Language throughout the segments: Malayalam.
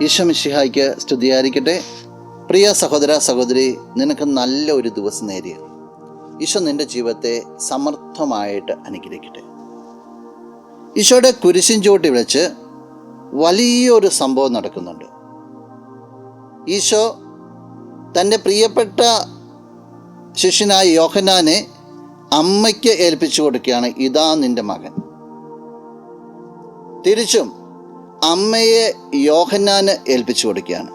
ഈശോ മിശിഹായ്ക്ക് സ്തുതിയായിരിക്കട്ടെ. പ്രിയ സഹോദര സഹോദരി, നിനക്ക് നല്ല ഒരു ദിവസം നേരിയ ഈശോ നിൻ്റെ ജീവിതത്തെ സമർത്ഥമായിട്ട് അനുഗ്രഹിക്കട്ടെ. ഈശോയുടെ കുരിശിൻ ചുവട്ടിൽ വെച്ച് വലിയൊരു സംഭവം നടക്കുന്നുണ്ട്. ഈശോ തൻ്റെ പ്രിയപ്പെട്ട ശിഷ്യനായ യോഹന്നാനെ അമ്മയ്ക്ക് ഏൽപ്പിച്ചു കൊടുക്കുകയാണ്. ഇതാ നിൻ്റെ മകൻ. തിരിച്ചും അമ്മയെ യോഹന്നാന് ഏൽപ്പിച്ചു കൊടുക്കുകയാണ്.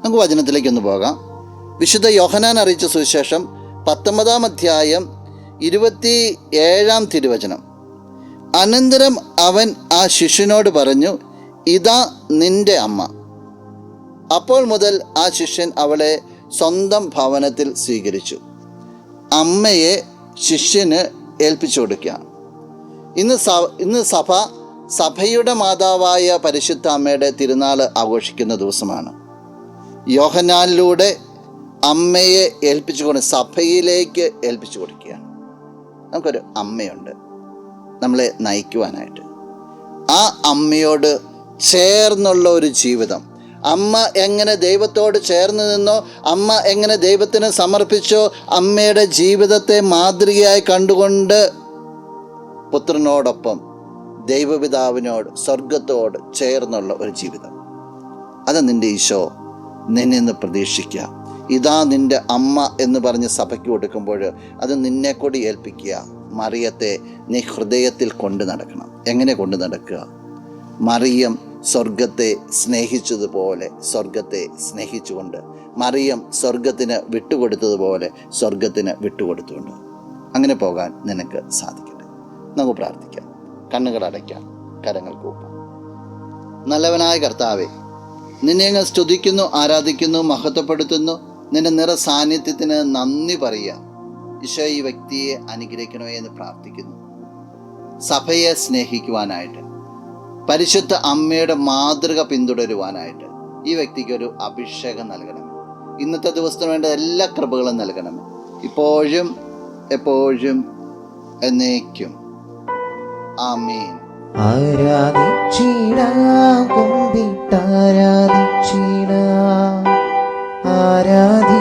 നമുക്ക് വചനത്തിലേക്കൊന്ന് പോകാം. വിശുദ്ധ യോഹന്നാൻ അറിയിച്ച സുവിശേഷം 19-ാം അധ്യായം 27-ാം തിരുവചനം. അനന്തരം അവൻ ആ ശിഷ്യനോട് പറഞ്ഞു, ഇതാ നിന്റെ അമ്മ. അപ്പോൾ മുതൽ ആ ശിഷ്യൻ അവളെ സ്വന്തം ഭവനത്തിൽ സ്വീകരിച്ചു. അമ്മയെ ശിഷ്യന് ഏൽപ്പിച്ചു കൊടുക്കുകയാണ്. ഇന്ന് സഭയുടെ മാതാവായ പരിശുദ്ധ അമ്മയുടെ തിരുനാൾ ആഘോഷിക്കുന്ന ദിവസമാണ്. യോഹന്നാനിലൂടെ അമ്മയെ സഭയിലേക്ക് ഏൽപ്പിച്ചു കൊടുക്കുകയാണ്. നമുക്കൊരു അമ്മയുണ്ട് നമ്മളെ നയിക്കുവാനായിട്ട്. ആ അമ്മയോട് ചേർന്നുള്ള ഒരു ജീവിതം, അമ്മ എങ്ങനെ ദൈവത്തോട് ചേർന്ന് നിന്നോ, അമ്മ എങ്ങനെ ദൈവത്തിന് സമർപ്പിച്ചോ, അമ്മയുടെ ജീവിതത്തെ മാതൃകയായി കണ്ടുകൊണ്ട് പുത്രനോടൊപ്പം ദൈവപിതാവിനോട്, സ്വർഗത്തോട് ചേർന്നുള്ള ഒരു ജീവിതം. അത് നിൻ്റെ ഈശോ നിന്നെ ഇന്ന് പ്രതീക്ഷിക്കുക. ഇതാ നിൻ്റെ അമ്മ എന്ന് പറഞ്ഞ് സഭയ്ക്ക് കൊടുക്കുമ്പോൾ അത് നിന്നെ കൂടി ഏൽപ്പിക്കുക. മറിയത്തെ നീ ഹൃദയത്തിൽ കൊണ്ടു നടക്കണം. എങ്ങനെ കൊണ്ടു നടക്കുക? മറിയം സ്വർഗത്തെ സ്നേഹിച്ചതുപോലെ സ്വർഗത്തെ സ്നേഹിച്ചുകൊണ്ട്, മറിയം സ്വർഗത്തിന് വിട്ടുകൊടുത്തതുപോലെ സ്വർഗത്തിന് വിട്ടുകൊടുത്തുകൊണ്ട് അങ്ങനെ പോകാൻ നിനക്ക് സാധിക്കട്ടെ. നമുക്ക് പ്രാർത്ഥിക്കാം. കണ്ണുകൾ അടയ്ക്കാം, കരങ്ങൾ കൂപ്പാം. നല്ലവനായ കർത്താവേ, നിന്നെ അങ്ങ് സ്തുതിക്കുന്നു, ആരാധിക്കുന്നു, മഹത്വപ്പെടുത്തുന്നു. നിന്റെ നിറ സാന്നിധ്യത്തിന് നന്ദി പറയുക. ഈശോ ഈ വ്യക്തിയെ അനുഗ്രഹിക്കണമേ എന്ന് പ്രാർത്ഥിക്കുന്നു. സഭയെ സ്നേഹിക്കുവാനായിട്ട്, പരിശുദ്ധ അമ്മയുടെ മാതൃക പിന്തുടരുവാനായിട്ട് ഈ വ്യക്തിക്കൊരു അഭിഷേകം നൽകണമേ. ഇന്നത്തെ ദിവസത്തിന് വേണ്ട എല്ലാ കൃപകളും നൽകണമേ, ഇപ്പോഴും എപ്പോഴും എന്നേക്കും. ആമേൻ. ആരാധിച്ചിടാം, കുമ്പിട്ടാരാധിച്ചിടാം, ആരാധി